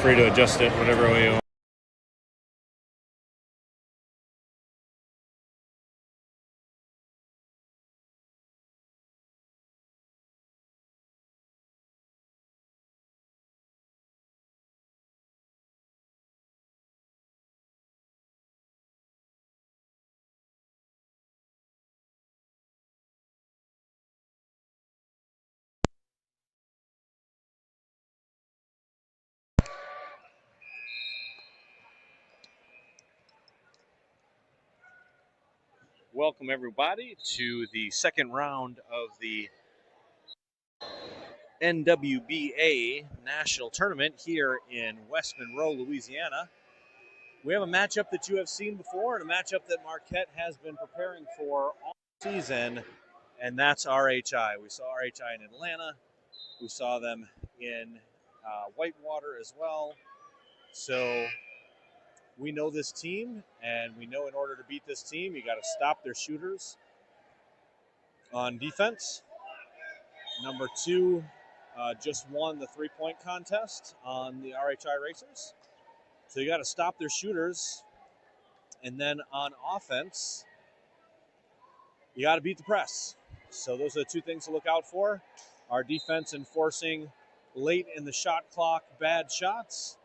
free to adjust it whatever way you want. Welcome everybody to the second round of the NWBA National Tournament here in West Monroe, Louisiana. We have a matchup that you have seen before and a matchup that Marquette has been preparing for all season, and that's RHI. We saw RHI in Atlanta. We saw them in Whitewater as well. So we know this team, and we know in order to beat this team, you got to stop their shooters on defense. Number 2 just won the three-point contest on the RHI Racers. So you got to stop their shooters. And then on offense, you got to beat the press. So those are the two things to look out for. Our defense enforcing late in the shot clock bad shots.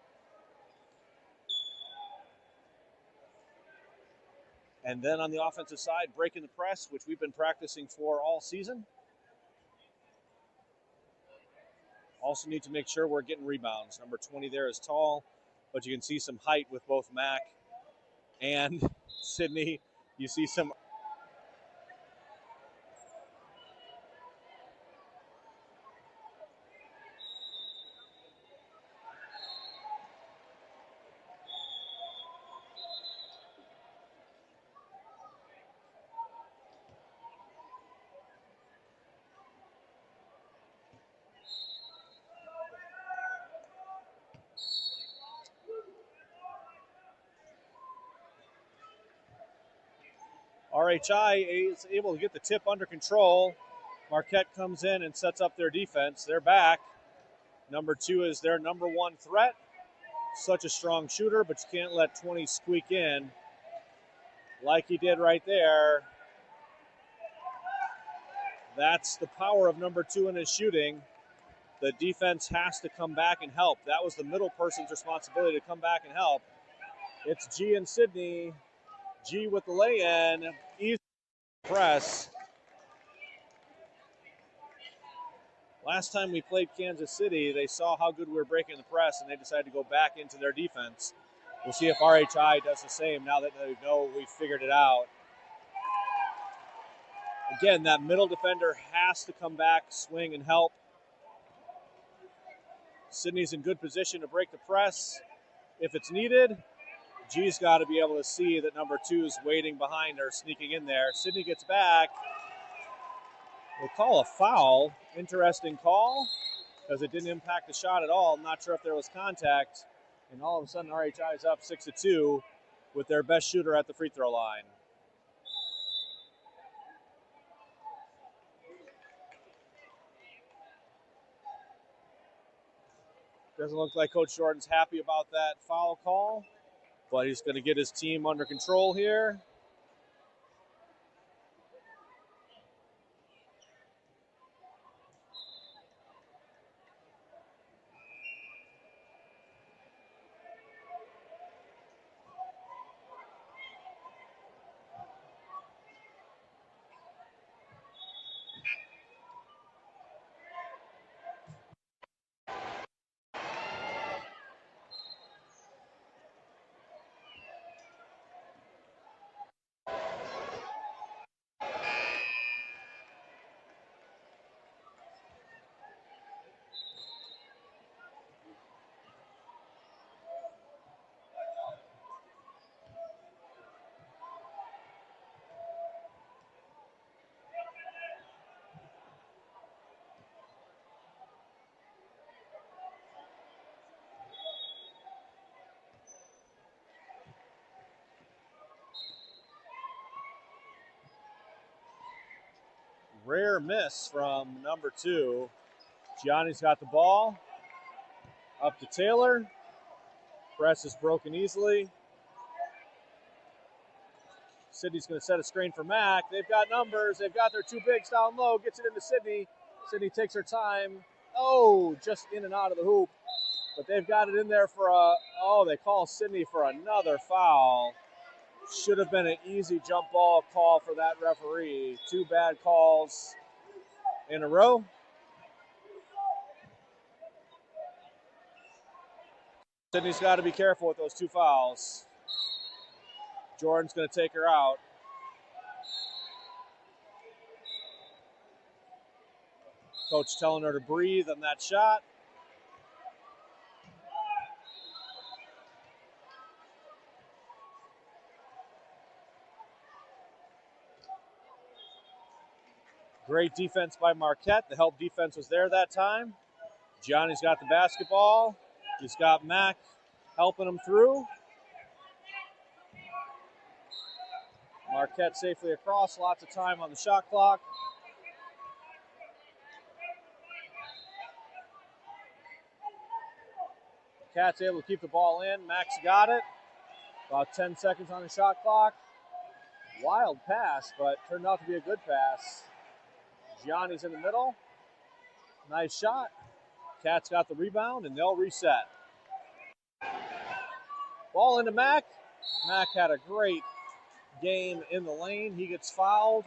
And then on the offensive side, breaking the press, which we've been practicing for all season. Also need to make sure we're getting rebounds. Number 20 there is tall, but you can see some height with both Mac and Sydney. You see some. RHI is able to get the tip under control. Marquette comes in and sets up their defense. They're back. Number 2 is their number 1 threat. Such a strong shooter, but you can't let 20 squeak in like he did right there. That's the power of number 2 in his shooting. The defense has to come back and help. That was the middle person's responsibility to come back and help. It's G and Sydney. G with the lay-in. Easy press. Last time we played Kansas City, they saw how good we were breaking the press, and they decided to go back into their defense. We'll see if RHI does the same now that they know we've figured it out. Again, that middle defender has to come back, swing, and help. Sydney's in good position to break the press if it's needed. G's got to be able to see that number 2 is waiting behind her, sneaking in there. Sydney gets back. We'll call a foul. Interesting call because it didn't impact the shot at all. I'm not sure if there was contact. And all of a sudden, RHI is up 6-2 with their best shooter at the free throw line. Doesn't look like Coach Jordan's happy about that foul call, but he's going to get his team under control here. Rare miss from number 2. Gianni's got the ball. Up to Taylor. Press is broken easily. Sydney's going to set a screen for Mack. They've got numbers. They've got their two bigs down low. Gets it into Sydney. Sydney takes her time. Oh, just in and out of the hoop. But they've got it in there for a, oh, they call Sydney for another foul. Should have been an easy jump ball call for that referee. Two bad calls in a row. Sydney's got to be careful with those two fouls. Jordan's going to take her out. Coach telling her to breathe on that shot. Great defense by Marquette. The help defense was there that time. Gianni's got the basketball. He's got Mack helping him through. Marquette safely across. Lots of time on the shot clock. Cat's able to keep the ball in. Mack's got it. About 10 seconds on the shot clock. Wild pass, but turned out to be a good pass. Gianni's in the middle. Nice shot. Cat's got the rebound, and they'll reset. Ball into Mack. Mack had a great game in the lane. He gets fouled.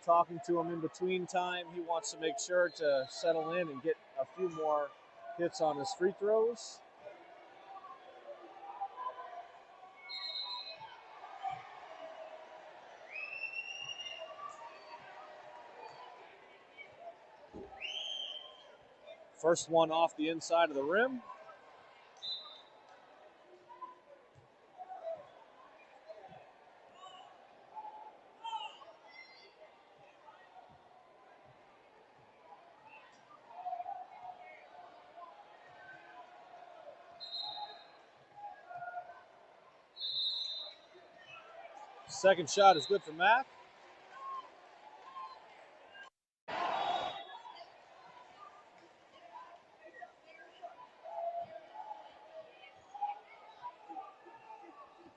Talking to him in between time. He wants to make sure to settle in and get a few more hits on his free throws. First one off the inside of the rim. Second shot is good for Mack.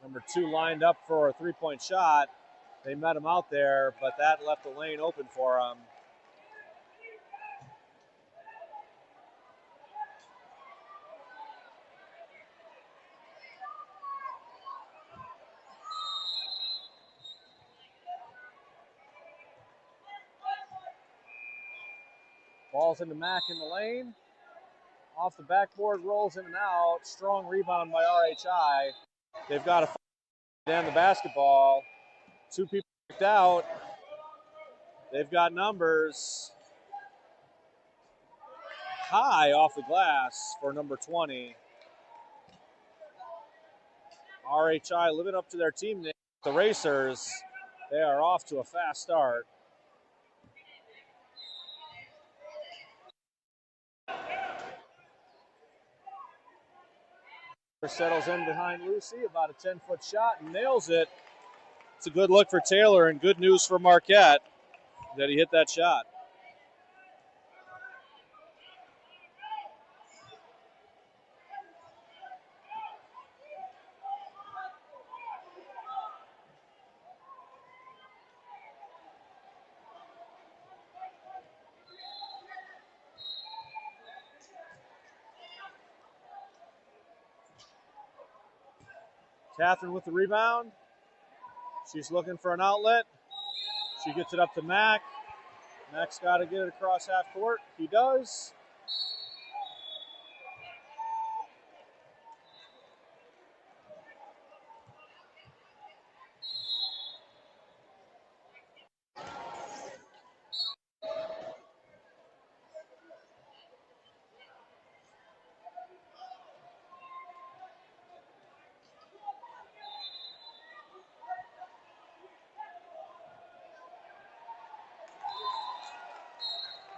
Number 2 lined up for a three-point shot. They met him out there, but that left the lane open for him. Ball's into Mack in the lane. Off the backboard, rolls in and out. Strong rebound by RHI. They've got to down the basketball. Two people kicked out. They've got numbers. High off the glass for number 20. RHI living up to their team name. The Racers, they are off to a fast start. Settles in behind Lucy, about a 10-foot shot, and nails it. It's a good look for Taylor and good news for Marquette that he hit that shot. Catherine with the rebound. She's looking for an outlet. She gets it up to Mack. Mack's got to get it across half court. He does.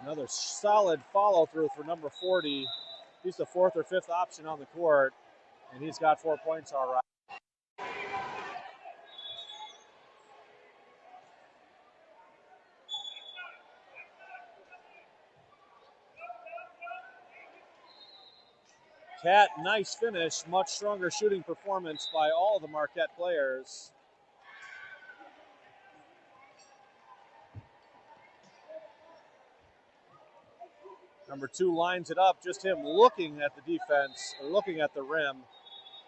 Another solid follow-through for number 40. He's the 4th or 5th option on the court, and he's got 4 points all right. Cat, nice finish. Much stronger shooting performance by all the Marquette players. Number 2 lines it up. Just him looking at the defense, or looking at the rim,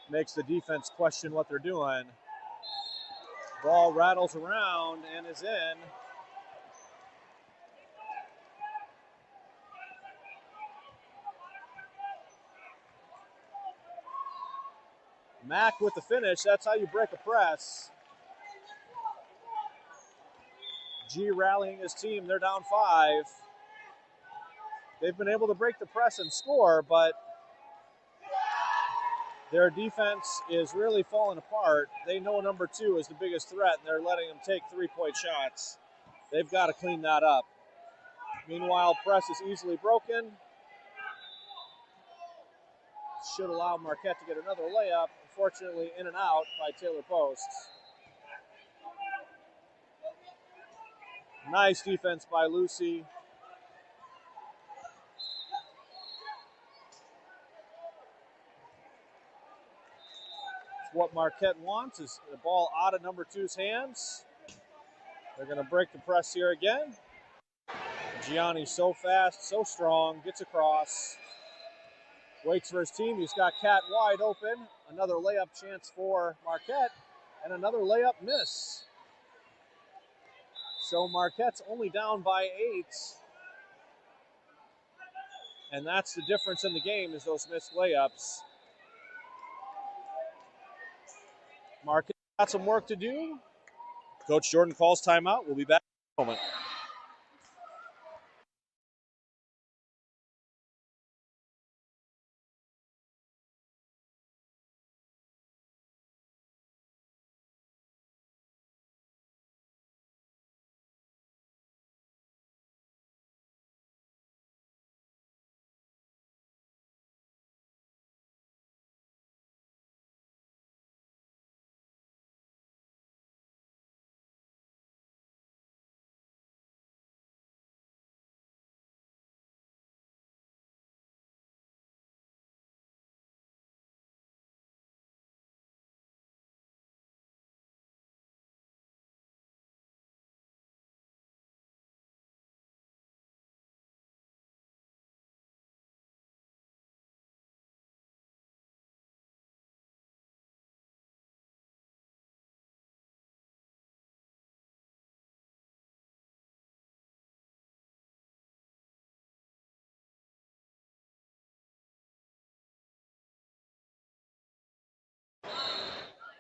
makes the defense question what they're doing. Ball rattles around and is in. Mack with the finish. That's how you break a press. G rallying his team. They're down 5. They've been able to break the press and score, but their defense is really falling apart. They know number 2 is the biggest threat, and they're letting them take 3-point shots. They've got to clean that up. Meanwhile, press is easily broken. Should allow Marquette to get another layup. Unfortunately, in and out by Taylor Posts. Nice defense by Lucy. What Marquette wants is the ball out of number 2's hands. They're going to break the press here again. Gianni so fast, so strong, gets across. Waits for his team. He's got Cat wide open. Another layup chance for Marquette, and another layup miss. So Marquette's only down by 8. And that's the difference in the game, is those missed layups. Marquette got some work to do. Coach Jordan calls timeout. We'll be back in a moment.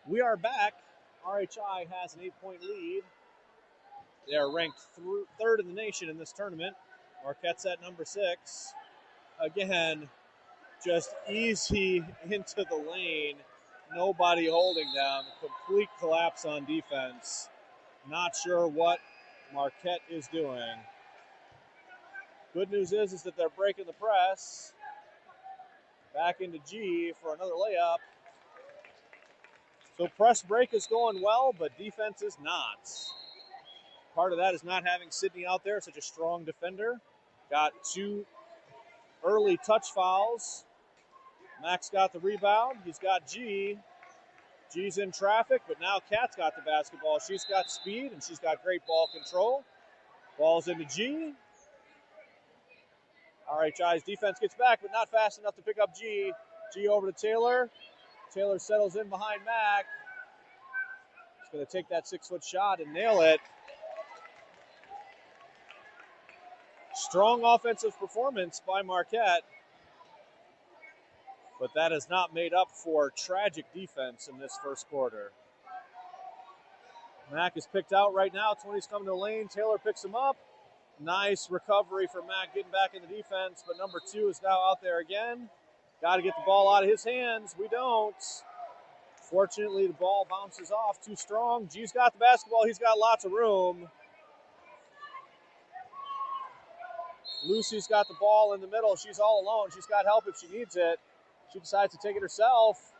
We are back. RHI has an 8-point lead. They are ranked 3rd in the nation in this tournament. Marquette's at number 6. Again, just easy into the lane. Nobody holding them. Complete collapse on defense. Not sure what Marquette is doing. Good news is that they're breaking the press. Back into G for another layup. So press break is going well, but defense is not. Part of that is not having Sydney out there, such a strong defender. Got 2 early touch fouls. Max got the rebound. He's got G. G's in traffic, but now Kat's got the basketball. She's got speed, and she's got great ball control. Ball's into G. RHI's defense gets back, but not fast enough to pick up G. G over to Taylor. Taylor settles in behind Mack. He's going to take that 6-foot shot and nail it. Strong offensive performance by Marquette, but that has not made up for tragic defense in this first quarter. Mack is picked out right now. 20's coming to the lane. Taylor picks him up. Nice recovery for Mack getting back in the defense, but number 2 is now out there again. Got to get the ball out of his hands. We don't. Fortunately, the ball bounces off too strong. G's got the basketball. He's got lots of room. Lucy's got the ball in the middle. She's all alone. She's got help if she needs it. She decides to take it herself.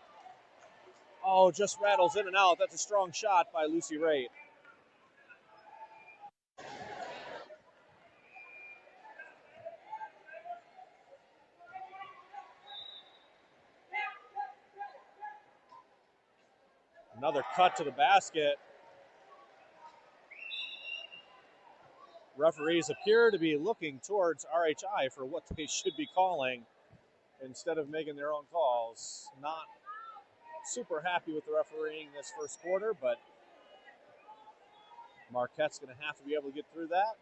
Oh, just rattles in and out. That's a strong shot by Lucy Raitt. Another cut to the basket. Referees appear to be looking towards RHI for what they should be calling instead of making their own calls. Not super happy with the refereeing this first quarter, but Marquette's going to have to be able to get through that.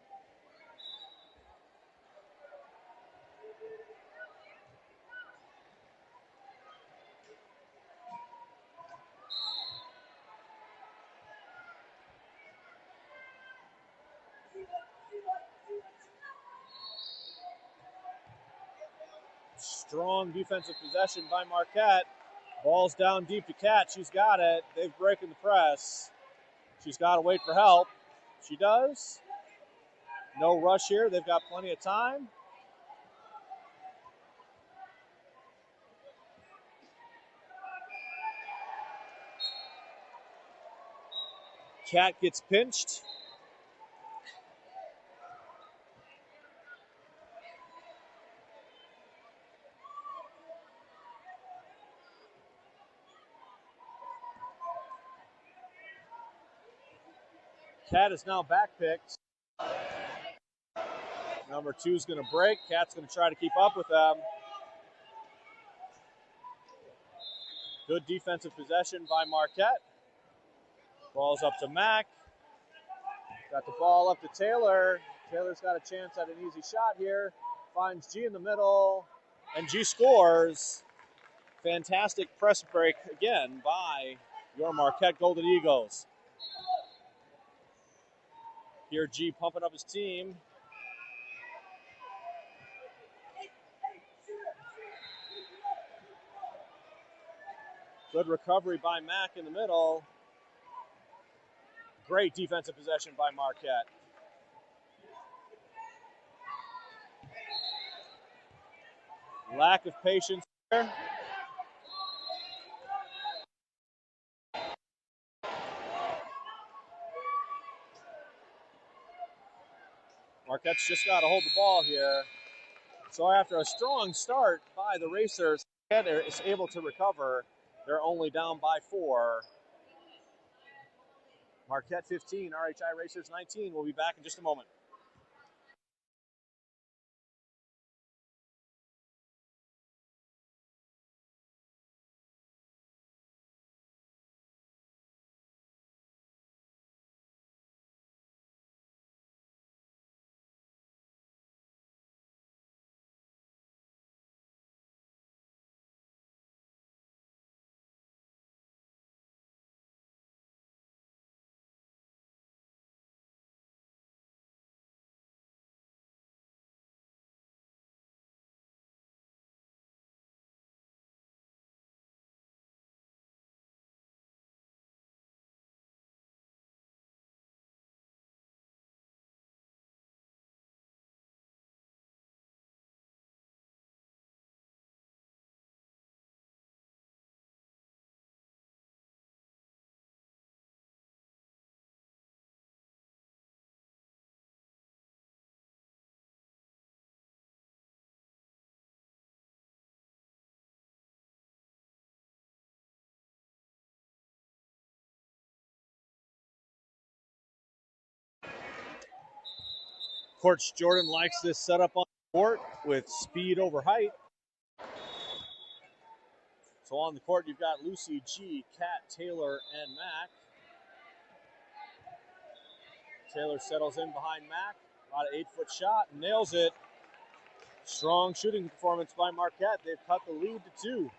Strong defensive possession by Marquette. Ball's down deep to Kat. She's got it. They've breaking the press. She's got to wait for help. She does. No rush here. They've got plenty of time. Kat gets pinched. Kat is now backpicked. Number 2 is going to break. Kat's going to try to keep up with them. Good defensive possession by Marquette. Ball's up to Mack. Got the ball up to Taylor. Taylor's got a chance at an easy shot here. Finds G in the middle, and G scores. Fantastic press break again by your Marquette Golden Eagles. Here G pumping up his team. Good recovery by Mack in the middle. Great defensive possession by Marquette. Lack of patience there. Marquette's just got to hold the ball here. So after a strong start by the Racers, Marquette is able to recover. They're only down by 4. Marquette 15, RHI Racers 19. We'll be back in just a moment. Coach Jordan likes this setup on the court with speed over height. So on the court, you've got Lucy, G, Kat, Taylor, and Mack. Taylor settles in behind Mack. About an 8-foot shot, nails it. Strong shooting performance by Marquette. They've cut the lead to 2.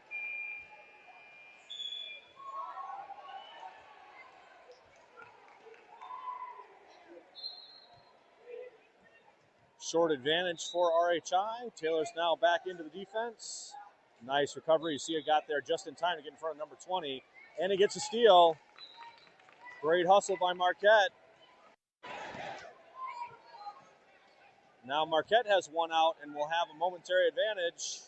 Short advantage for RHI. Taylor's now back into the defense. Nice recovery. You see it got there just in time to get in front of number 20. And he gets a steal. Great hustle by Marquette. Now Marquette has one out and will have a momentary advantage.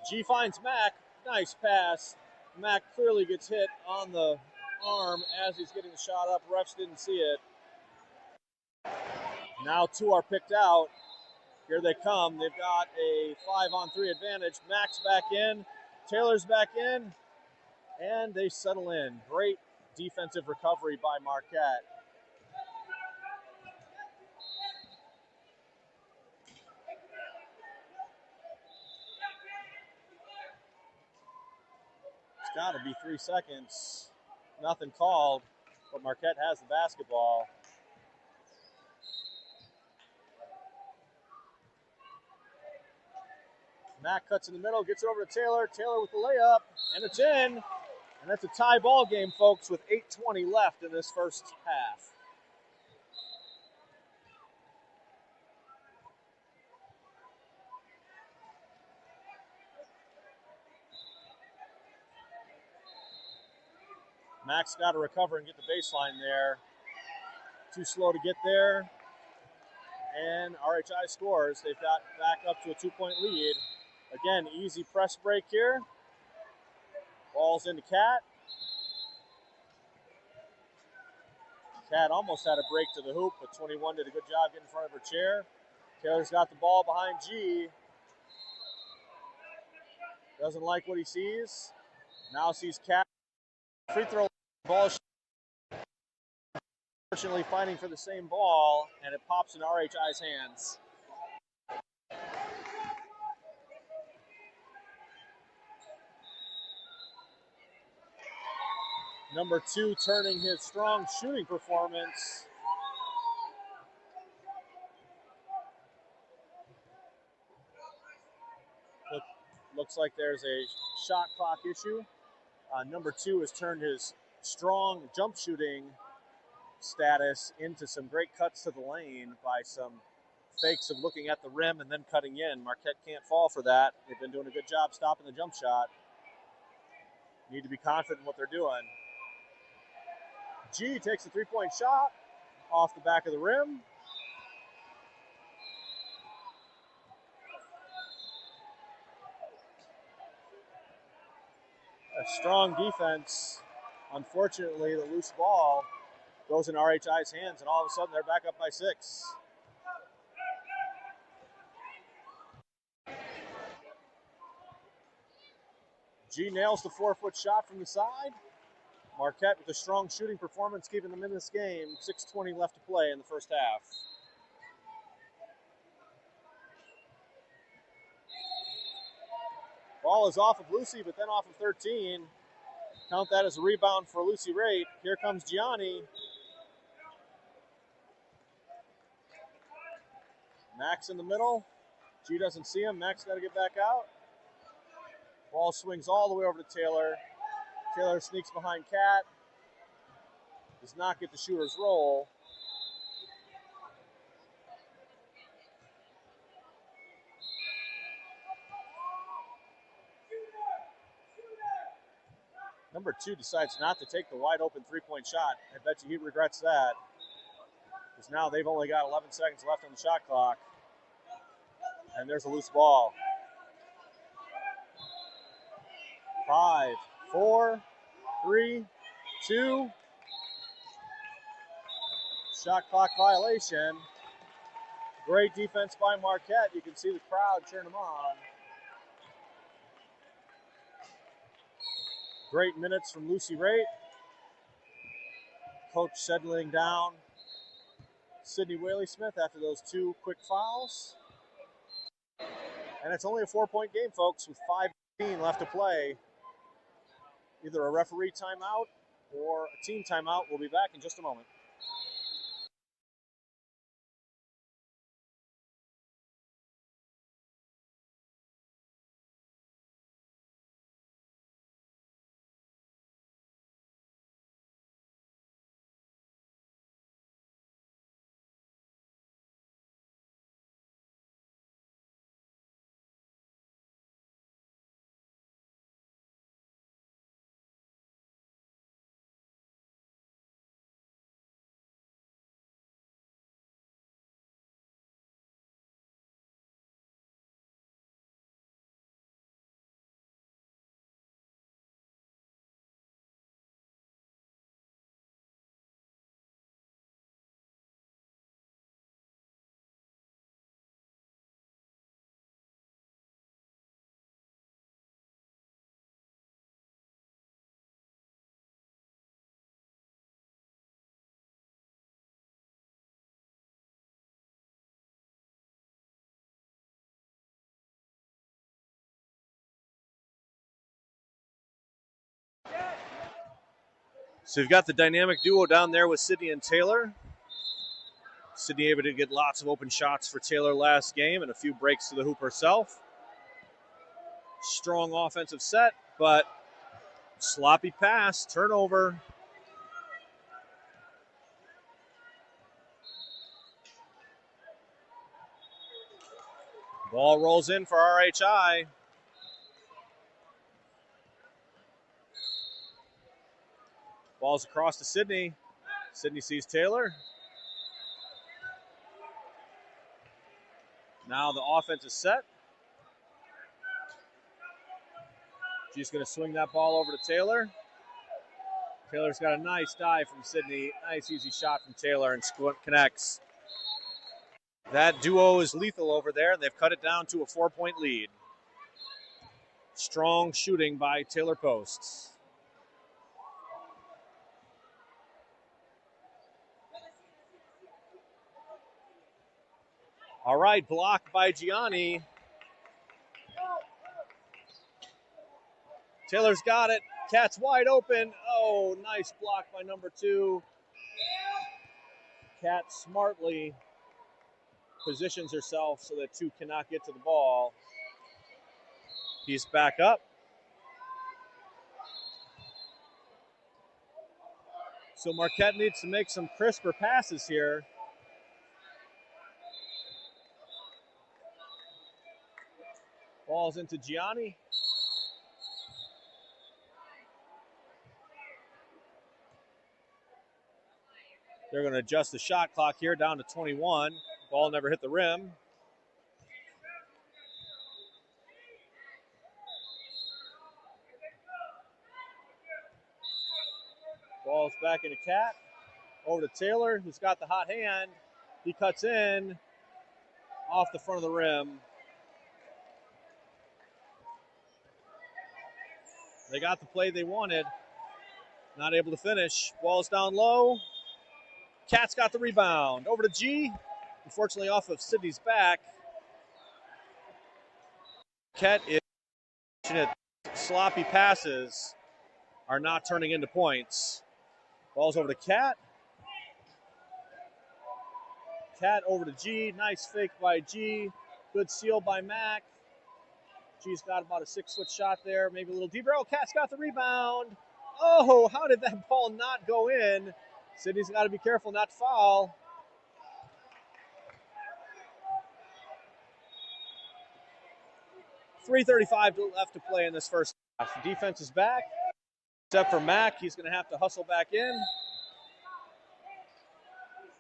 G finds Mack. Nice pass. Mack clearly gets hit on the arm as he's getting the shot up. Refs didn't see it. Now 2 are picked out. Here they come. They've got a 5-on-3 advantage. Mack's back in. Taylor's back in. And they settle in. Great defensive recovery by Marquette. It's got to be 3 seconds. Nothing called, but Marquette has the basketball. Mack cuts in the middle, gets it over to Taylor. Taylor with the layup, and it's in. And that's a tie ball game, folks, with 8:20 left in this first half. Mack's got to recover and get the baseline there. Too slow to get there. And RHI scores. They've got back up to a 2-point lead. Again, easy press break here. Ball's into Cat. Cat almost had a break to the hoop, but 21 did a good job getting in front of her chair. Taylor's got the ball behind G. Doesn't like what he sees. Now sees Cat. Free throw ball. Unfortunately fighting for the same ball, and it pops in RHI's hands. Number 2 turning his strong shooting performance. Looks like there's a shot clock issue. Number 2 has turned his strong jump shooting status into some great cuts to the lane by some fakes of looking at the rim and then cutting in. Marquette can't fall for that. They've been doing a good job stopping the jump shot. Need to be confident in what they're doing. G takes a 3-point shot off the back of the rim. A strong defense. Unfortunately, the loose ball goes in RHI's hands, and all of a sudden they're back up by 6. G nails the 4-foot shot from the side. Marquette with a strong shooting performance, keeping them in this game. 6:20 left to play in the first half. Ball is off of Lucy, but then off of 13. Count that as a rebound for Lucy Raitt. Here comes Gianni. Max in the middle. G doesn't see him. Max got to get back out. Ball swings all the way over to Taylor. Taylor sneaks behind Cat. Does not get the shooter's roll. Number 2 decides not to take the wide open 3-point shot. I bet you he regrets that. Because now they've only got 11 seconds left on the shot clock. And there's a loose ball. 5, 4, 3, 2. Shot clock violation. Great defense by Marquette. You can see the crowd cheering them on. Great minutes from Lucy Raitt. Coach settling down Sydney Whaley-Smith after those 2 quick fouls. And it's only a 4-point game, folks, with 5:15 left to play. Either a referee timeout or a team timeout. We'll be back in just a moment. So you've got the dynamic duo down there with Sydney and Taylor. Sydney able to get lots of open shots for Taylor last game and a few breaks to the hoop herself. Strong offensive set, but sloppy pass, turnover. Ball rolls in for RHI. Ball's across to Sydney. Sydney sees Taylor. Now the offense is set. She's going to swing that ball over to Taylor. Taylor's got a nice dive from Sydney. Nice easy shot from Taylor and connects. That duo is lethal over there, and they've cut it down to a 4-point lead. Strong shooting by Taylor Posts. All right, blocked by Gianni. Taylor's got it. Cat's wide open. Oh, nice block by number 2. Cat smartly positions herself so that 2 cannot get to the ball. He's back up. So Marquette needs to make some crisper passes here. Ball's into Gianni. They're going to adjust the shot clock here down to 21. Ball never hit the rim. Ball's back into Cat. Over to Taylor, who's got the hot hand. He cuts in off the front of the rim. They got the play they wanted. Not able to finish. Ball's down low. Cat's got the rebound. Over to G. Unfortunately off of Sydney's back. Cat is sloppy passes are not turning into points. Ball's over to Cat. Cat over to G. Nice fake by G. Good seal by Mac. G's got about a 6-foot shot there, maybe a little deeper. Oh, Cat's got the rebound. Oh, how did that ball not go in? Sydney's got to be careful not to foul. .335 left to play in this first half. The defense is back. Except for Mac, he's going to have to hustle back in.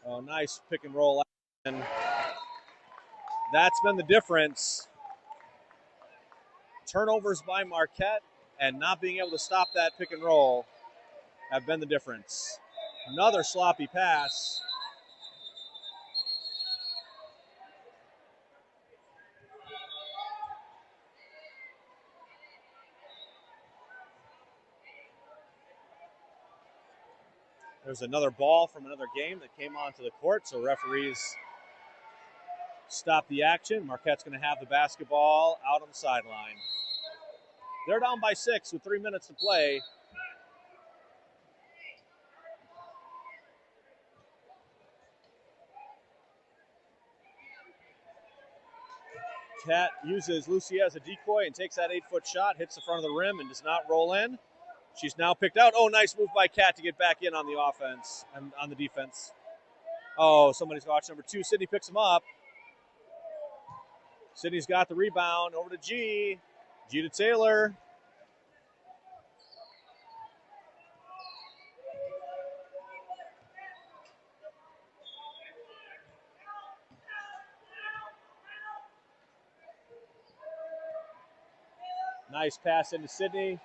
Oh, nice pick and roll. And that's been the difference. Turnovers by Marquette and not being able to stop that pick and roll have been the difference. Another sloppy pass. There's another ball from another game that came onto the court, so referees stop the action. Marquette's going to have the basketball out on the sideline. They're down by 6 with 3 minutes to play. Cat uses Lucia as a decoy and takes that 8-foot shot, hits the front of the rim, and does not roll in. She's now picked out. Oh, nice move by Cat to get back in on the offense and on the defense. Oh, somebody's watched number 2. Sydney picks him up. Sydney's got the rebound. Over to G. G to Taylor. Nice pass into Sydney.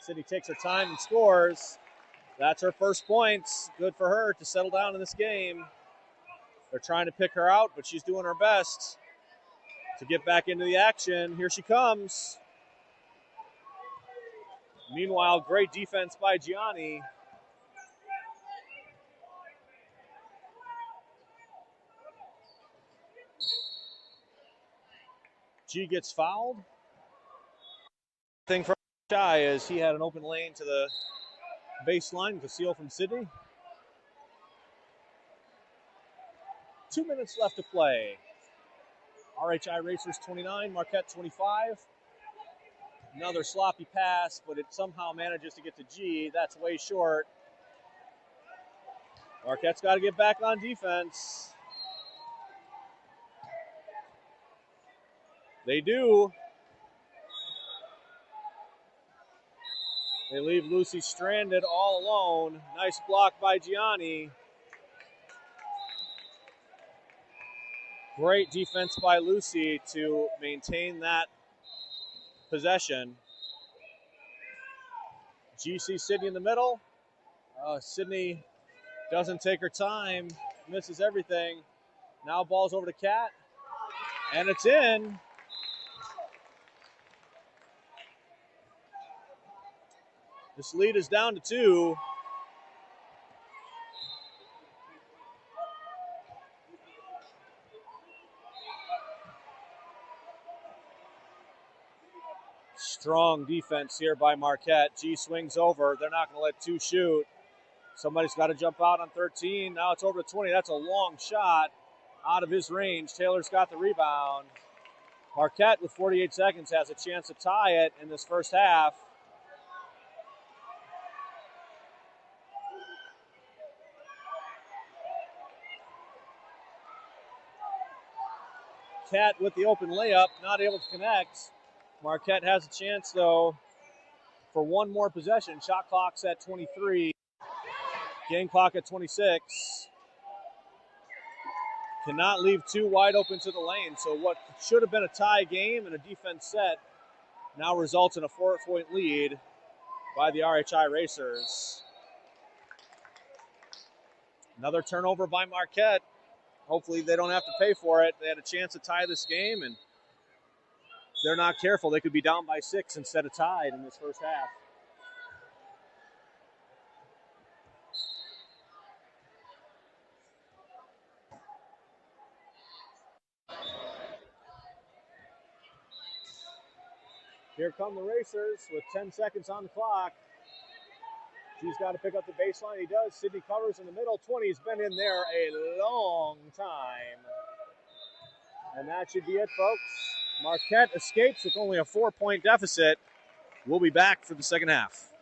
Sydney takes her time and scores. That's her first points. Good for her to settle down in this game. They're trying to pick her out, but she's doing her best to get back into the action. Here she comes. Meanwhile, great defense by Gianni. G gets fouled. Thing for RHI is he had an open lane to the baseline with a seal from Sydney. 2 minutes left to play. RHI Racers 29, Marquette 25. Another sloppy pass, but it somehow manages to get to G. That's way short. Marquette's got to get back on defense. They do. They leave Lucy stranded all alone. Nice block by Gianni. Great defense by Lucy to maintain that possession. GC Sydney in the middle. Sydney doesn't take her time, misses everything. Now ball's over to Kat, and it's in. This lead is down to 2. Strong defense here by Marquette. G swings over. They're not going to let 2 shoot. Somebody's got to jump out on 13. Now it's over to 20. That's a long shot out of his range. Taylor's got the rebound. Marquette, with 48 seconds, has a chance to tie it in this first half. Kat with the open layup, not able to connect. Marquette has a chance, though, for one more possession. Shot clock's at 23. Game clock at 26. Cannot leave 2 wide open to the lane. So what should have been a tie game and a defense set now results in a 4-point lead by the RHI Racers. Another turnover by Marquette. Hopefully they don't have to pay for it. They had a chance to tie this game, and if they're not careful, they could be down by 6 instead of tied in this first half. Here come the Racers with 10 seconds on the clock. She's got to pick up the baseline. He does. Sydney covers in the middle. 20's been in there a long time. And that should be it, folks. Marquette escapes with only a 4-point deficit. We'll be back for the second half.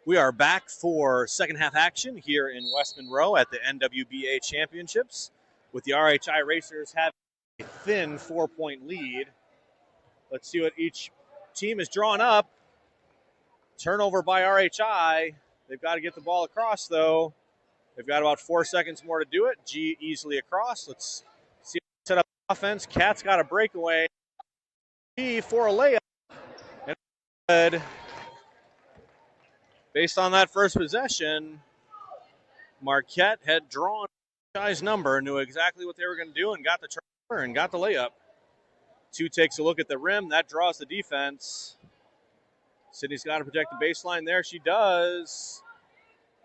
We are back for second half action here in West Monroe at the NWBA Championships, with the RHI Racers having a thin 4-point lead. Let's see what each team is drawn up. Turnover by RHI. They've got to get the ball across, though. They've got about 4 seconds more to do it. G easily across. Let's see how set up offense. Cat's got a breakaway. G for a layup. And good. Based on that first possession, Marquette had drawn RHI's number, knew exactly what they were going to do, and got the turnover and got the layup. Two takes a look at the rim. That draws the defense. Sydney's got to protect the baseline there. She does.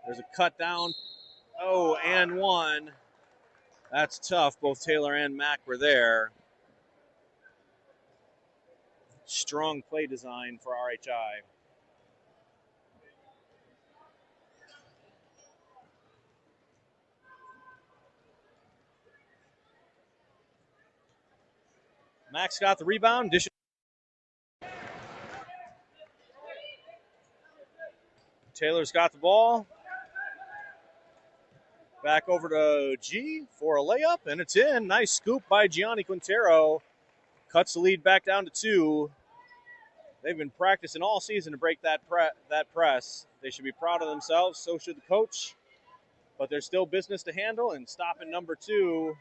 There's a cut down. Oh, and one. That's tough. Both Taylor and Mack were there. Strong play design for RHI. Mack's got the rebound. Taylor's got the ball. Back over to G for a layup, and it's in. Nice scoop by Gianni Quintero. Cuts the lead back down to 2. They've been practicing all season to break that press. They should be proud of themselves. So should the coach. But there's still business to handle, and stopping number 2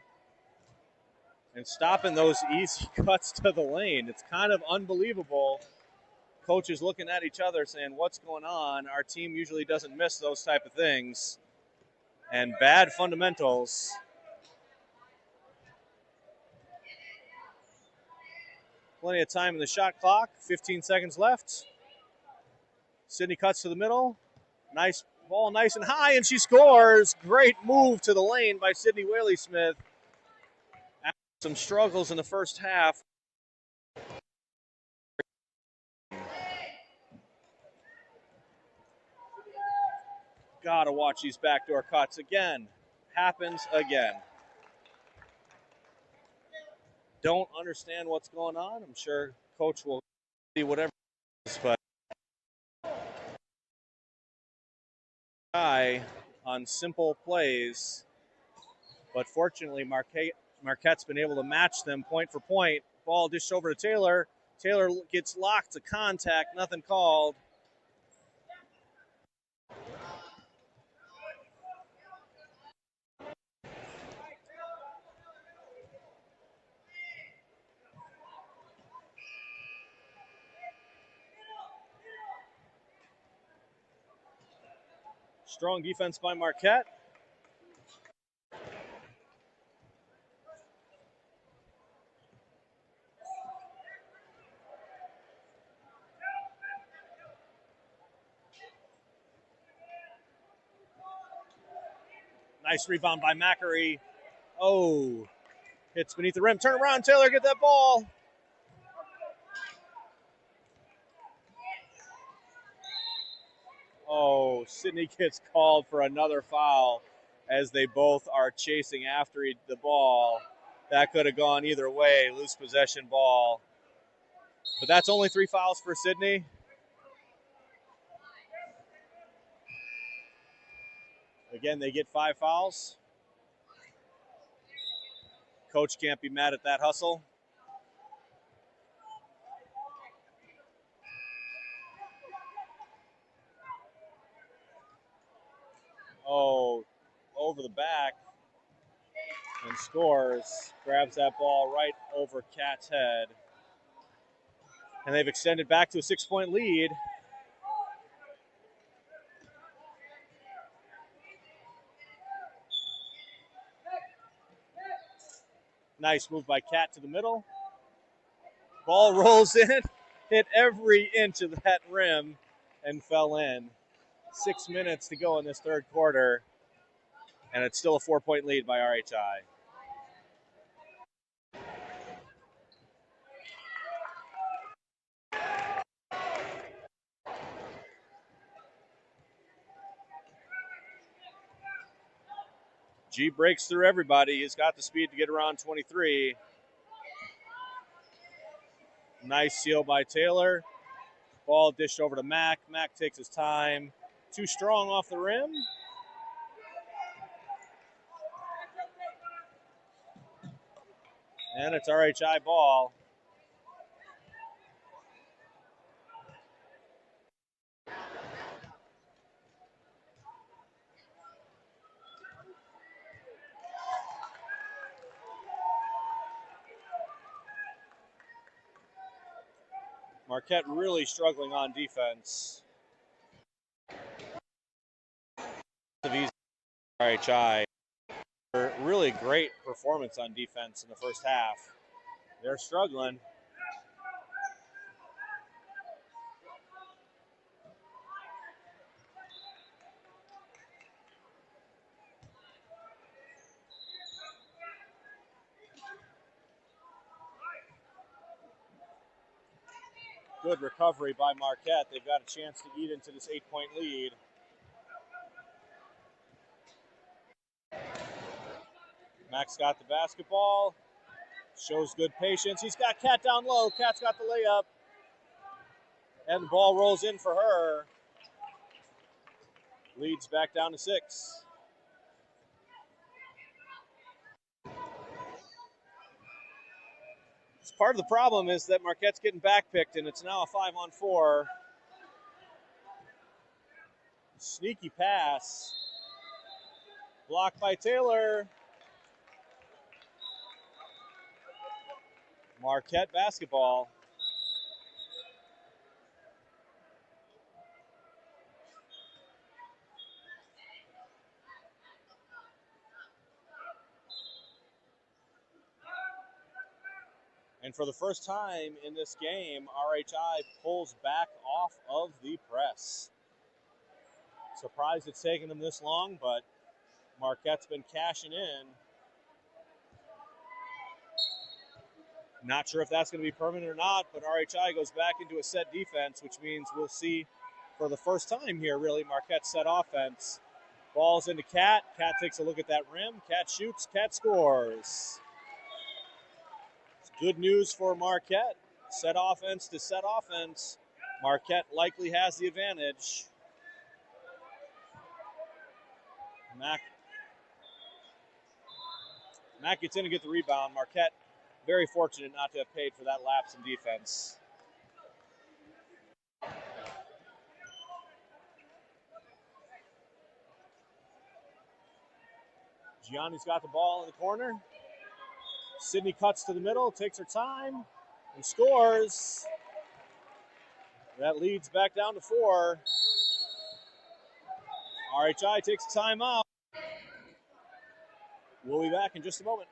and stopping those easy cuts to the lane. It's kind of unbelievable. Coaches looking at each other saying, what's going on? Our team usually doesn't miss those type of things. And bad fundamentals. Plenty of time in the shot clock. 15 seconds left. Sydney cuts to the middle. Nice ball, nice and high, and she scores. Great move to the lane by Sydney Whaley-Smith. After some struggles in the first half. Gotta watch these backdoor cuts again. Happens again. Don't understand what's going on. I'm sure coach will see whatever it is, but on simple plays. But fortunately, Marquette's been able to match them point for point. Ball dished over to Taylor. Taylor gets locked to contact. Nothing called. Strong defense by Marquette. Nice rebound by Mackery. Oh, hits beneath the rim. Turn around, Taylor, get that ball. Oh, Sydney gets called for another foul as they both are chasing after the ball. That could have gone either way, loose possession ball. But that's only 3 fouls for Sydney. Again, they get 5 fouls. Coach can't be mad at that hustle. Oh, over the back and scores. Grabs that ball right over Cat's head. And they've extended back to a 6-point lead. Nice move by Cat to the middle. Ball rolls in, hit every inch of that rim, and fell in. 6 minutes to go in this third quarter, and it's still a 4-point lead by RHI. G breaks through everybody. He's got the speed to get around 23. Nice seal by Taylor. Ball dished over to Mack. Mack takes his time. Too strong off the rim. And it's RHI ball. Marquette really struggling on defense. RHI, really great performance on defense in the first half. They're struggling. Good recovery by Marquette. They've got a chance to eat into this 8-point lead. Max got the basketball. Shows good patience. He's got Kat down low. Kat's got the layup. And the ball rolls in for her. Leads back down to 6. Part of the problem is that Marquette's getting backpicked, and it's now a 5-on-4. Sneaky pass. Blocked by Taylor. Marquette basketball. And for the first time in this game, RHI pulls back off of the press. Surprised it's taken them this long, but Marquette's been cashing in. Not sure if that's going to be permanent or not, but RHI goes back into a set defense, which means we'll see for the first time here, really, Marquette's set offense. Ball's into Kat. Kat takes a look at that rim. Kat shoots. Kat scores. Good news for Marquette. Set offense to set offense. Marquette likely has the advantage. Mack gets in to get the rebound. Marquette very fortunate not to have paid for that lapse in defense. Gianni's got the ball in the corner. Sydney cuts to the middle, takes her time, and scores. That leads back down to 4. RHI takes a timeout. We'll be back in just a moment.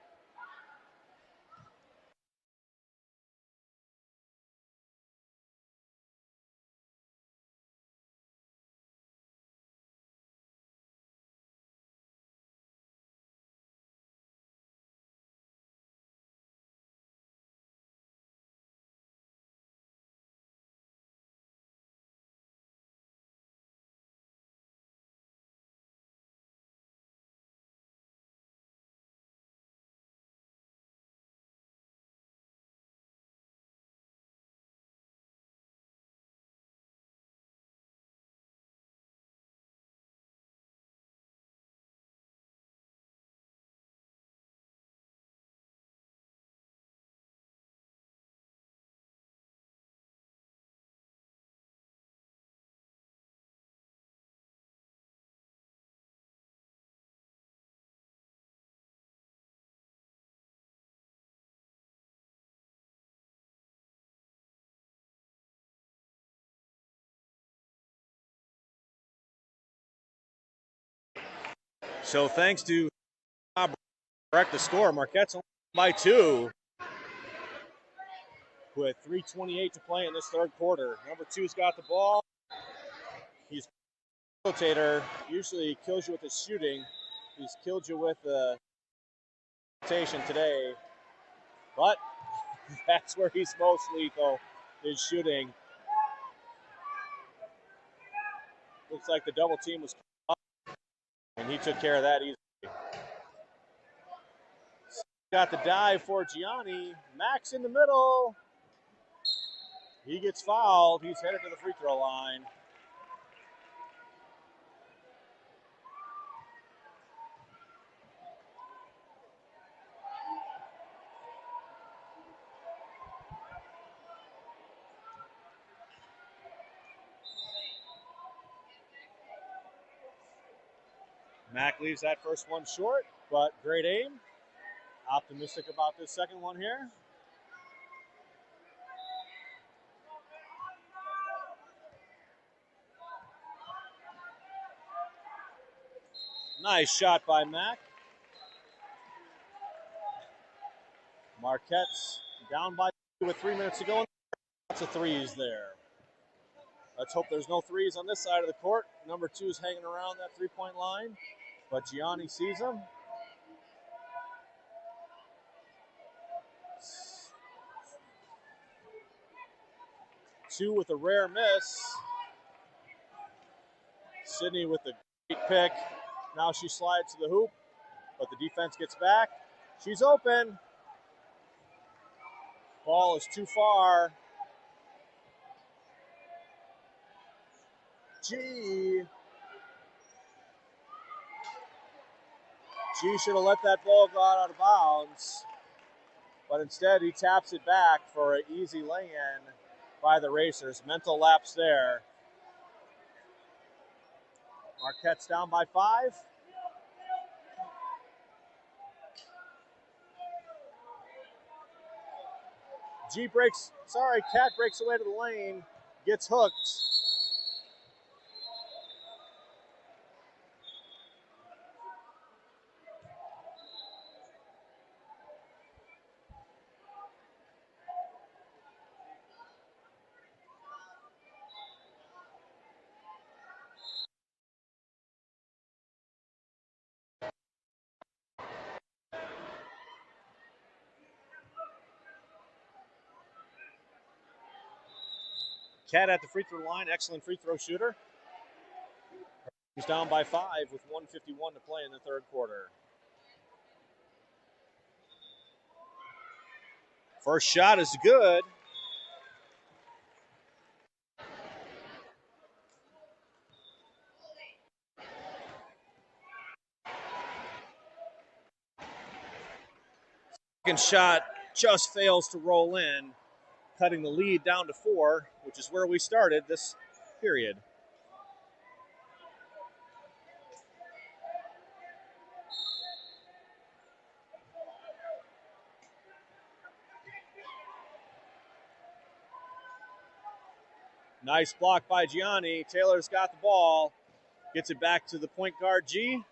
So thanks to correct the score, Marquette's only by 2 with 3:28 to play in this third quarter. Number 2's got the ball. He's a facilitator. Usually he kills you with his shooting. He's killed you with the rotation today. But that's where he's most lethal, is shooting. Looks like the double team was up, and he took care of that easily. Got the dive for Gianni. Max in the middle. He gets fouled. He's headed to the free throw line. Mac leaves that first one short, but great aim. Optimistic about this second one here. Nice shot by Mac. Marquette's down by 2 with 3 minutes to go. Lots of threes there. Let's hope there's no threes on this side of the court. Number 2 is hanging around that three-point line, but Gianni sees him. Two with a rare miss. Sydney with a great pick. Now she slides to the hoop, but the defense gets back. She's open. Ball is too far. G should have let that ball go out of bounds, but instead he taps it back for an easy lay-in by the Racers. Mental lapse there. Marquette's down by 5. Cat breaks away to the lane, gets hooked. Cat at the free throw line, excellent free throw shooter. He's down by 5 with 1:51 to play in the third quarter. First shot is good. Second shot just fails to roll in, cutting the lead down to 4, which is where we started this period. Nice block by Gianni. Taylor's got the ball. Gets it back to the point guard, G.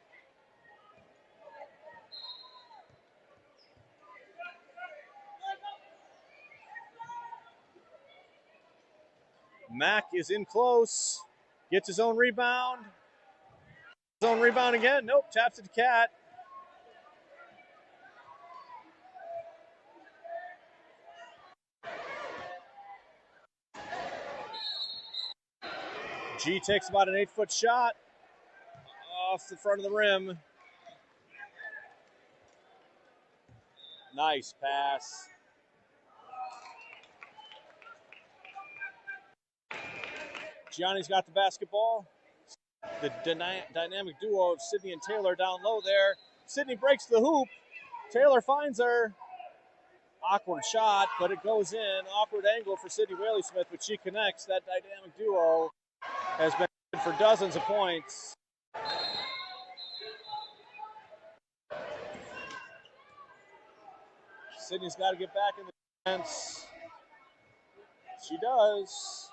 Mac is in close. Gets his own rebound. His own rebound again. Nope, taps it to Cat. G takes about an 8-foot shot off the front of the rim. Nice pass. Gianni's got the basketball. The dynamic duo of Sydney and Taylor down low there. Sydney breaks the hoop. Taylor finds her. Awkward shot, but it goes in. Awkward angle for Sydney Whaley-Smith, but she connects. That dynamic duo has been for dozens of points. Sydney's got to get back in the defense. She does.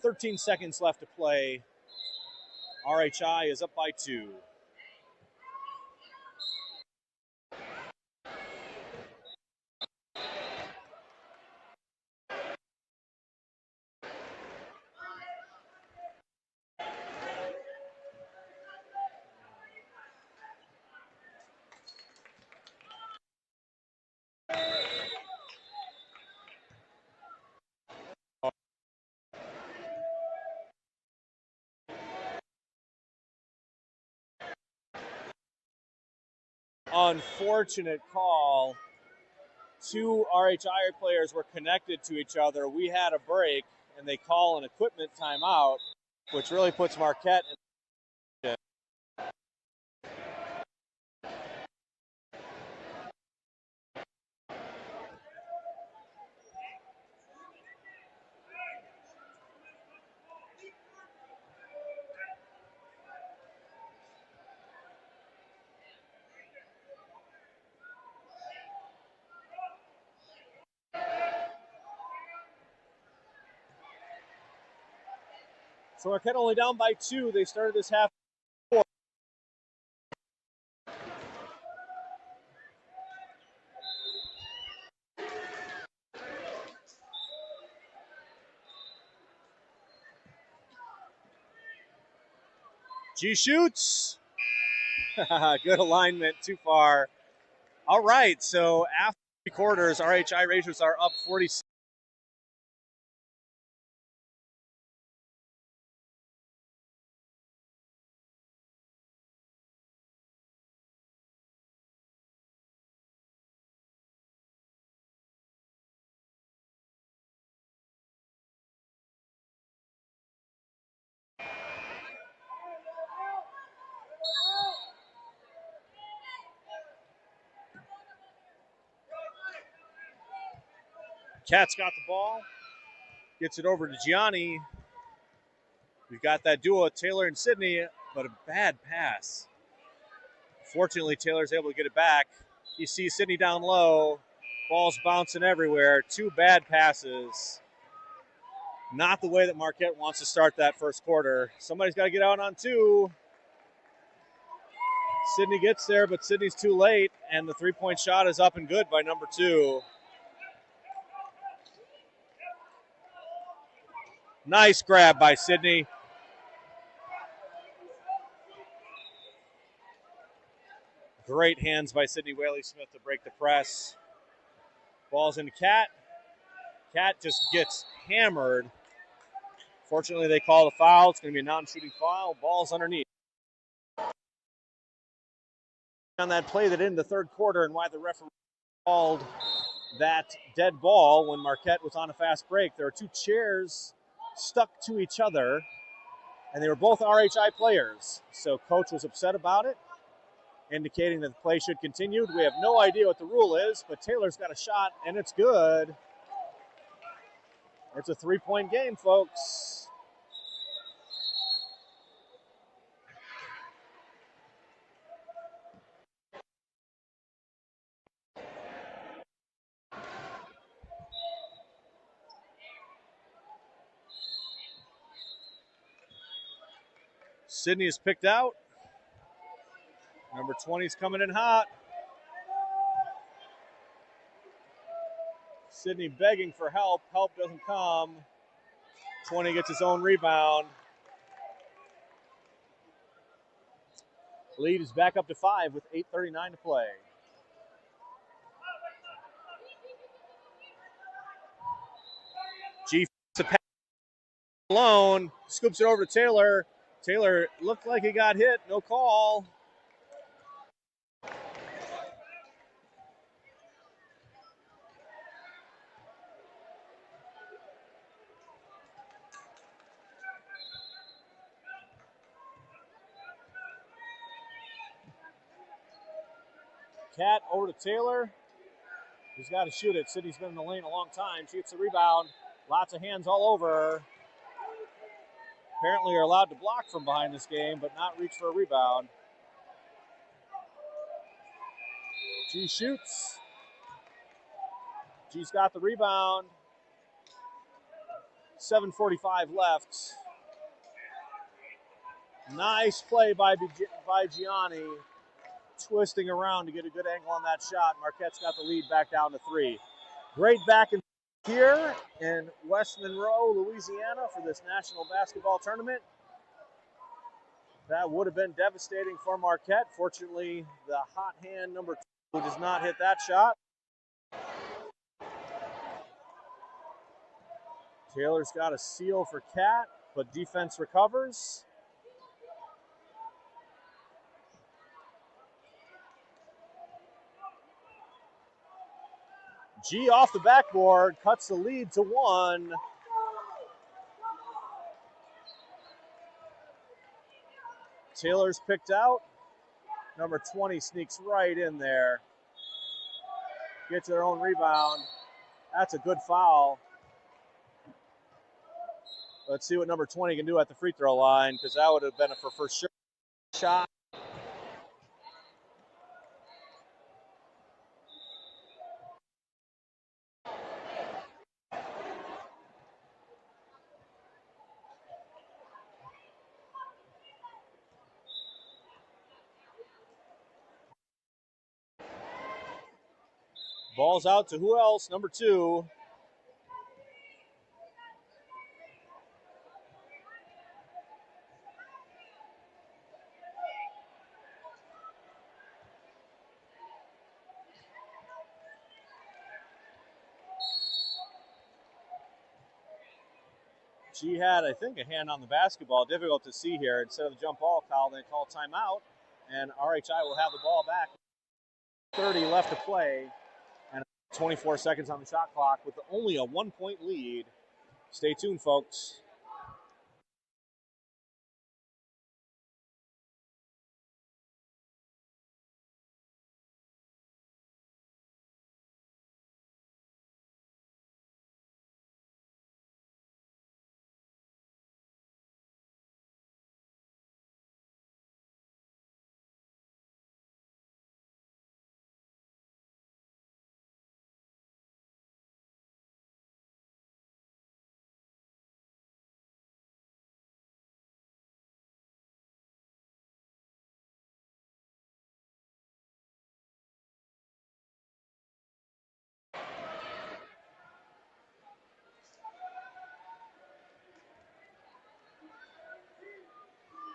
.13 seconds left to play. RHI is up by 2. Unfortunate call. 2 RHI players were connected to each other. We had a break, and they call an equipment timeout, which really puts Marquette in. So Marquette only down by 2. They started this half. G shoots. Good alignment, too far. All right, so after 3 quarters, RHI Rangers are up 46. Cat's got the ball. Gets it over to Gianni. We've got that duo, Taylor and Sydney, but a bad pass. Fortunately, Taylor's able to get it back. You see Sydney down low. Ball's bouncing everywhere. 2 bad passes. Not the way that Marquette wants to start that first quarter. Somebody's got to get out on 2. Sydney gets there, but Sydney's too late, and the 3-point shot is up and good by number 2. Nice grab by Sydney. Great hands by Sydney Whaley-Smith to break the press. Ball's into Cat. Cat just gets hammered. Fortunately, they call the foul. It's going to be a non-shooting foul. Ball's underneath. On that play that ended the third quarter and why the referee called that dead ball when Marquette was on a fast break. There were 2 chairs stuck to each other, and they were both RHI players. So coach was upset about it, indicating that the play should continue. We have no idea what the rule is, but Taylor's got a shot, and it's good. It's a 3-point game, folks. Sydney is picked out. Number 20 is coming in hot. Sydney begging for help. Help doesn't come. 20 gets his own rebound. Lead is back up to 5 with 8:39 to play. G alone, scoops it over to Taylor. Taylor looked like he got hit. No call. Cat over to Taylor. He's got to shoot it. Sydney's been in the lane a long time. Shoots the rebound. Lots of hands all over. Apparently are allowed to block from behind this game, but not reach for a rebound. G shoots. G's got the rebound. 7:45 left. Nice play by Gianni. Twisting around to get a good angle on that shot. Marquette's got the lead back down to 3. Great back and here in West Monroe, Louisiana for this national basketball tournament. That would have been devastating for Marquette. Fortunately, the hot hand number 2 does not hit that shot. Taylor's got a seal for Cat, but defense recovers. G off the backboard, cuts the lead to 1. Taylor's picked out. Number 20 sneaks right in there. Gets their own rebound. That's a good foul. Let's see what number 20 can do at the free throw line, because that would have been a for sure shot. Ball's out to who else? Number 2. She had, I think, a hand on the basketball. Difficult to see here. Instead of the jump ball call, they call timeout, and RHI will have the ball back. 30 left to play, and 24 seconds on the shot clock with only a 1-point lead. Stay tuned, folks.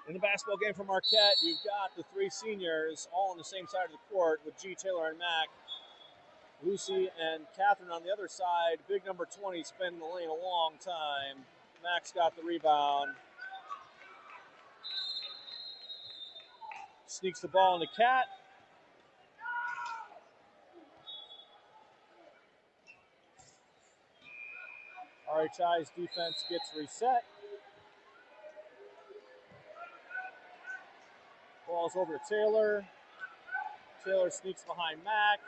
In the basketball game for Marquette, you've got the 3 seniors all on the same side of the court with G, Taylor, and Mac. Lucy and Catherine on the other side. Big number 20 spending the lane a long time. Mac's got the rebound. Sneaks the ball into Cat. RHI's defense gets reset. Ball's over to Taylor. Taylor sneaks behind Mac.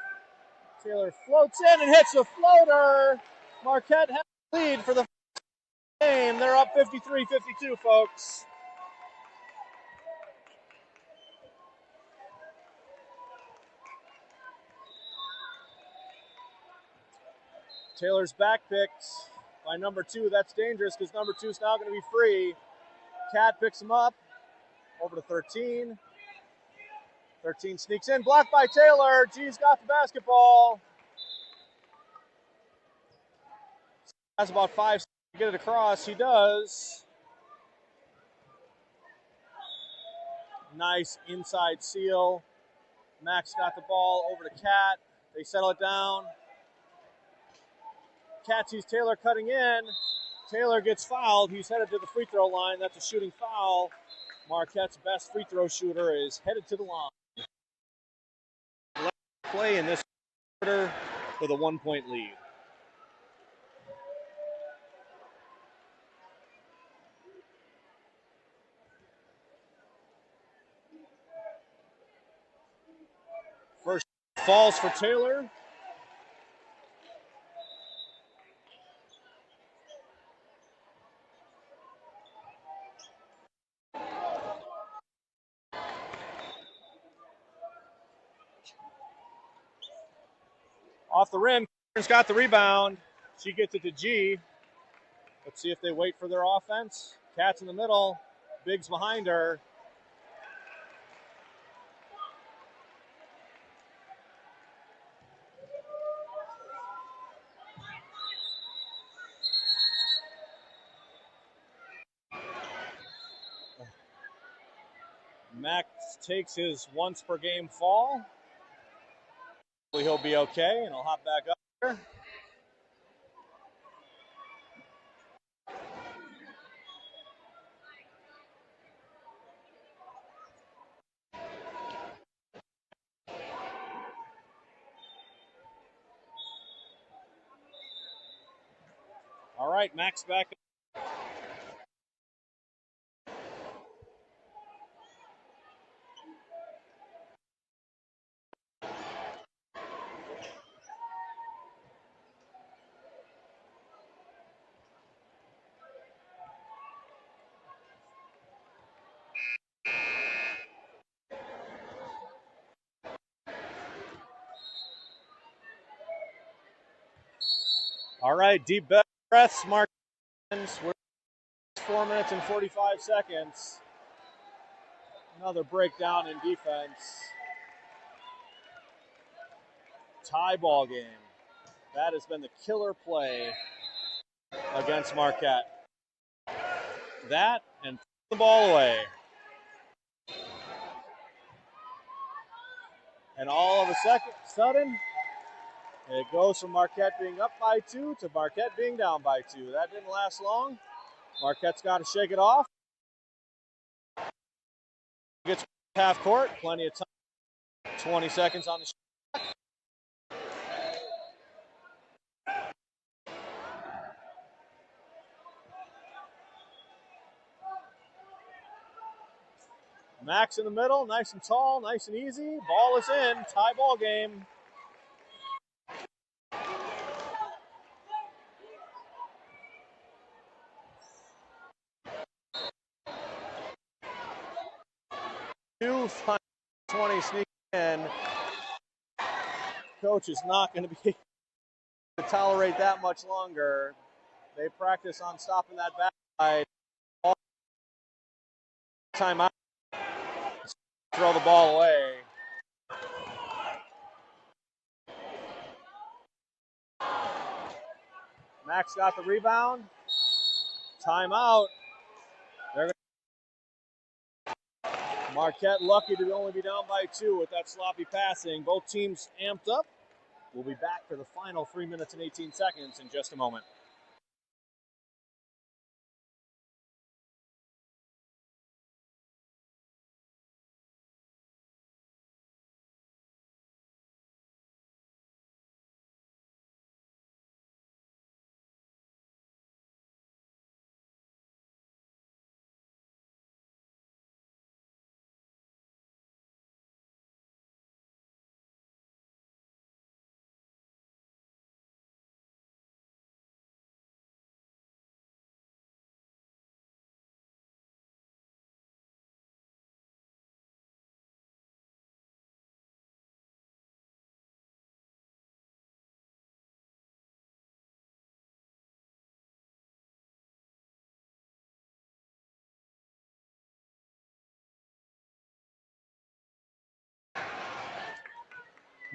Taylor floats in and hits a floater. Marquette has the lead for the game. They're up 53-52, folks. Taylor's backpicked by number 2. That's dangerous because number 2 is now going to be free. Cat picks him up. Over to 13. 13 sneaks in, blocked by Taylor. G's got the basketball. Has about 5 seconds to get it across. He does. Nice inside seal. Max got the ball over to Cat. They settle it down. Cat sees Taylor cutting in. Taylor gets fouled. He's headed to the free throw line. That's a shooting foul. Marquette's best free throw shooter is headed to the line. Play in this quarter with a 1-point lead. First falls for Taylor. Off the rim, Karen's got the rebound. She gets it to G. Let's see if they wait for their offense. Cat's in the middle. Biggs behind her. Max takes his once per game fall. He'll be okay, and he'll hop back up here. All right, Max back. All right, deep breaths, Mark. We're 4 minutes and 45 seconds. Another breakdown in defense. Tie ball game. That has been the killer play against Marquette. That and the ball away. And all of a sudden, it goes from Marquette being up by 2 to Marquette being down by 2. That didn't last long. Marquette's got to shake it off. Gets half court, plenty of time. 20 seconds on the shot. Max in the middle, nice and tall, nice and easy. Ball is in, tie ball game. Two 20 sneak in. Coach is not going to be able to tolerate that much longer. They practice on stopping that backside. Timeout. Throw the ball away. Max got the rebound. Timeout. Marquette lucky to only be down by 2 with that sloppy passing. Both teams amped up. We'll be back for the final 3 minutes and 18 seconds in just a moment.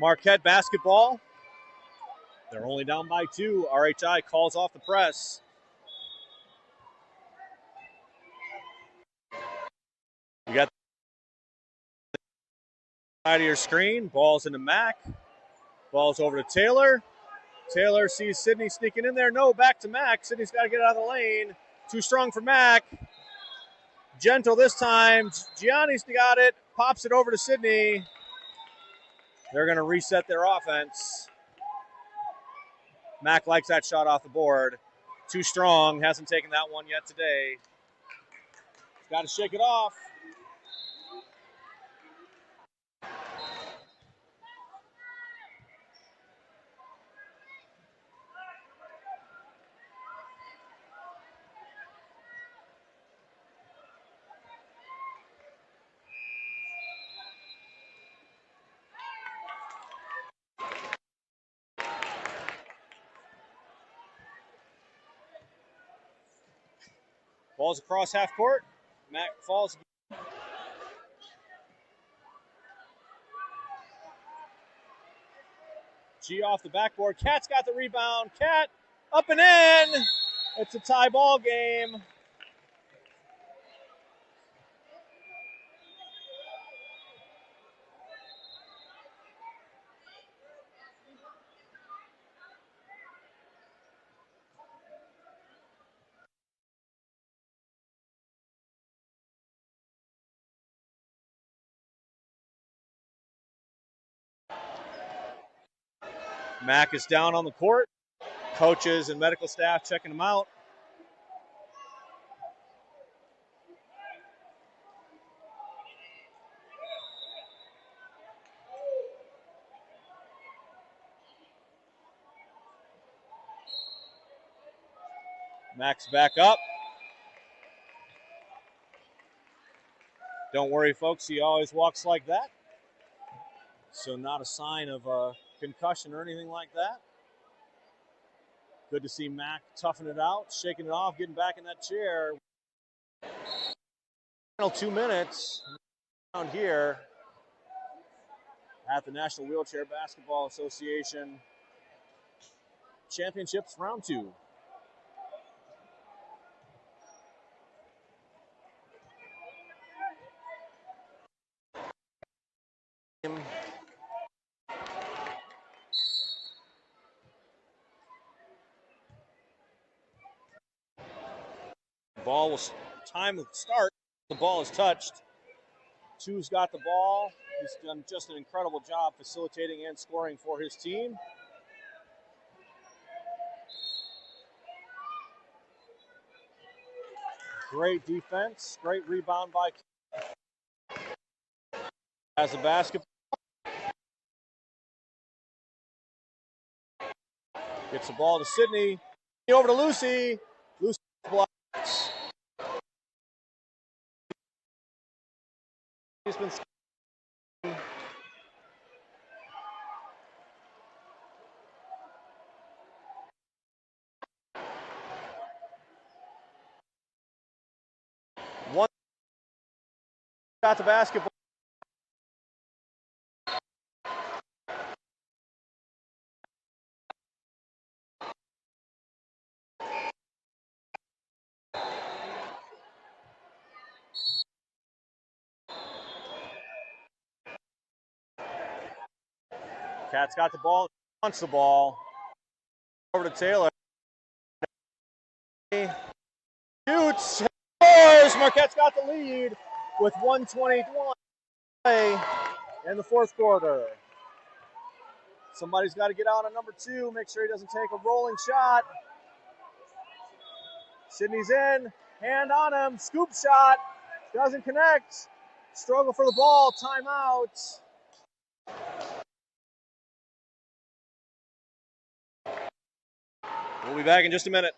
Marquette basketball. They're only down by 2. RHI calls off the press. You got the side of your screen. Ball's into Mack. Ball's over to Taylor. Taylor sees Sidney sneaking in there. No, back to Mack. Sidney's got to get out of the lane. Too strong for Mack. Gentle this time. Gianni's got it. Pops it over to Sidney. They're going to reset their offense. Mack likes that shot off the board. Too strong. Hasn't taken that one yet today. Got to shake it off. Ball's across half court. Mack falls. G off the backboard. Cat's got the rebound. Cat up and in. It's a tie ball game. Mack is down on the court. Coaches and medical staff checking him out. Mack's back up. Don't worry, folks. He always walks like that. So not a sign of a concussion or anything like that. Good to see Mack toughing it out, shaking it off, getting back in that chair. Final 2 minutes down here at the National Wheelchair Basketball Association Championships Round 2. Ball will time the start. The ball is touched. Chu's got the ball. He's done just an incredible job facilitating and scoring for his team. Great defense. Great rebound by has the basketball. Gets the ball to Sydney. Over to Lucy. Lucy blocks. He's been one got the basketball. Cat's got the ball. Wants the ball. Over to Taylor. Shoots. Scores. Marquette's got the lead with 1:21 play in the fourth quarter. Somebody's got to get out on number 2. Make sure he doesn't take a rolling shot. Sydney's in. Hand on him. Scoop shot. Doesn't connect. Struggle for the ball. Timeout. We'll be back in just a minute.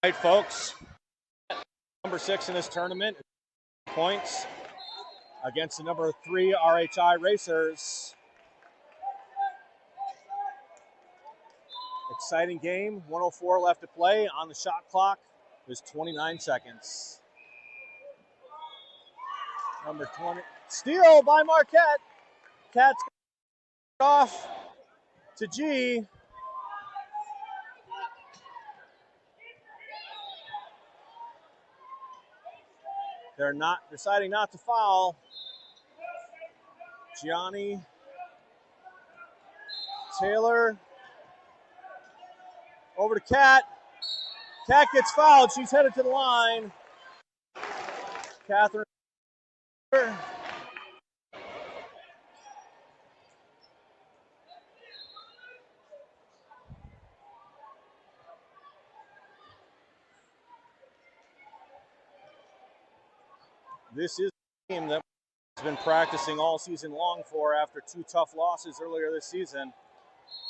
All right, folks. Number 6 in this tournament, points against the number 3 RHI Racers. Exciting game. 1:04 left to play. On the shot clock, there's 29 seconds. Number 20. Steal by Marquette. Cats off to G. They're deciding not to foul. Gianni. Taylor. Over to Kat. Kat gets fouled. She's headed to the line. Catherine. This is a game that has been practicing all season long for after 2 tough losses earlier this season.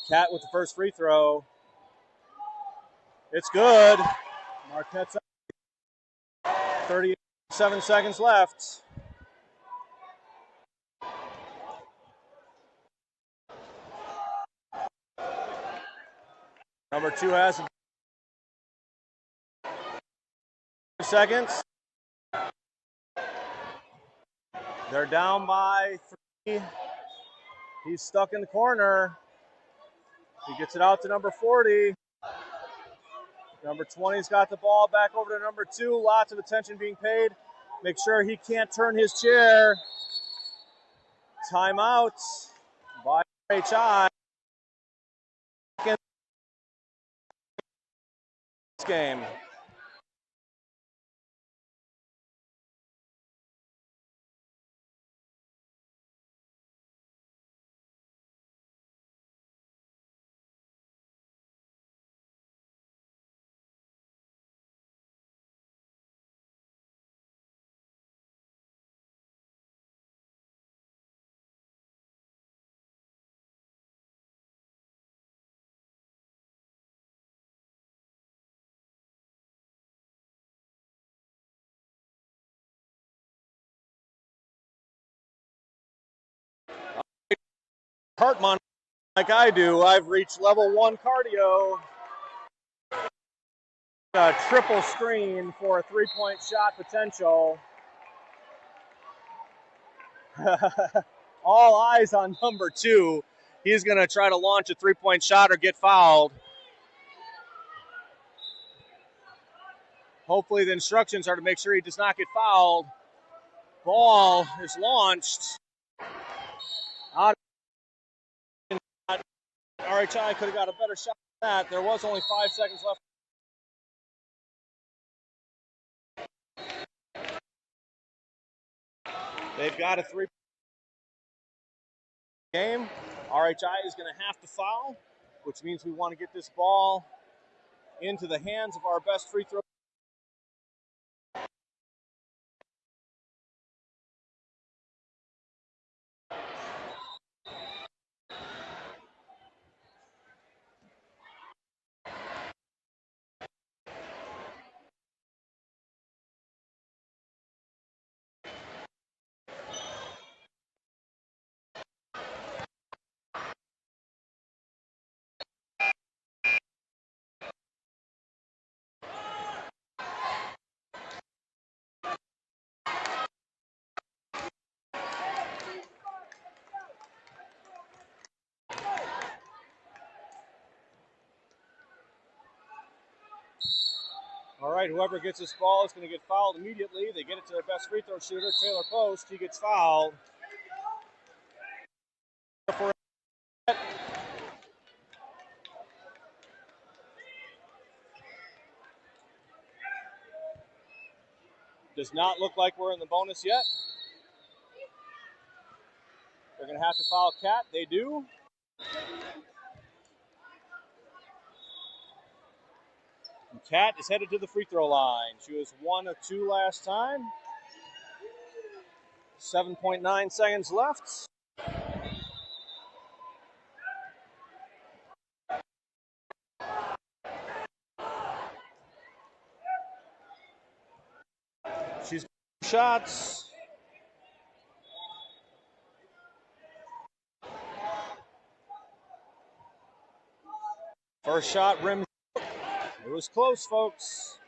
Kat with the first free throw. It's good. Marquette's up. 37 seconds left. Number 2 has 5 seconds. They're down by 3. He's stuck in the corner. He gets it out to number 40. Number 20's got the ball back over to number 2. Lots of attention being paid. Make sure he can't turn his chair. Timeout by RHI. game. Hartman, like I do, I've reached level 1 cardio. A triple screen for a 3-point shot potential. All eyes on number 2. He's going to try to launch a 3-point shot or get fouled. Hopefully the instructions are to make sure he does not get fouled. Ball is launched. Out of RHI could have got a better shot than that. There was only 5 seconds left. They've got a 3 game. RHI is going to have to foul, which means we want to get this ball into the hands of our best free throw. All right, whoever gets this ball is going to get fouled immediately. They get it to their best free throw shooter, Taylor Post. He gets fouled. Does not look like we're in the bonus yet. They're going to have to foul Cat. They do. And Cat is headed to the free throw line. She was 1 of 2 last time. 7.9 seconds left. She's got shots. First shot rims. It was close, folks.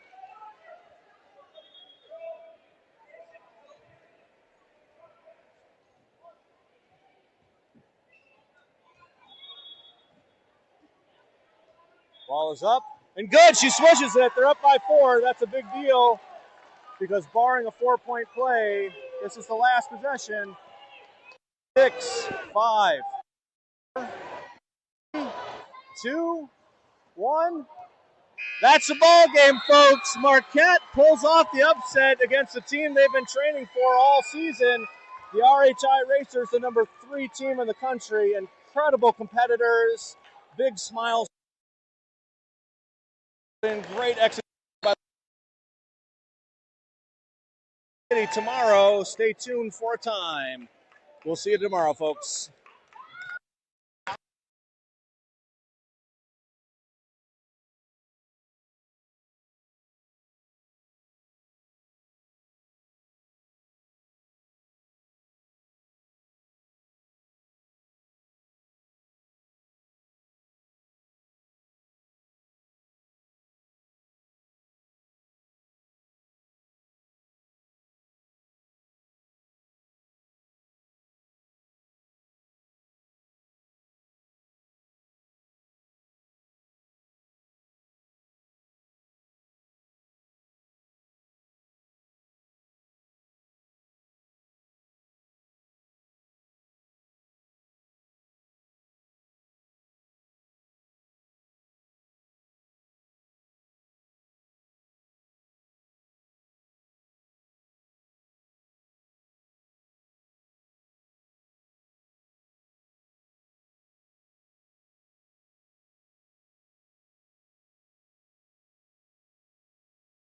Ball is up and good. She swishes it. They're up by 4. That's a big deal because barring a 4-point play, this is the last possession. 6, 5, 4, 3, 2, 1. That's the ball game, folks. Marquette pulls off the upset against the team they've been training for all season. The RHI Racers, the number 3 team in the country. Incredible competitors. Big smiles. And great execution by the city tomorrow. Stay tuned for time. We'll see you tomorrow, folks.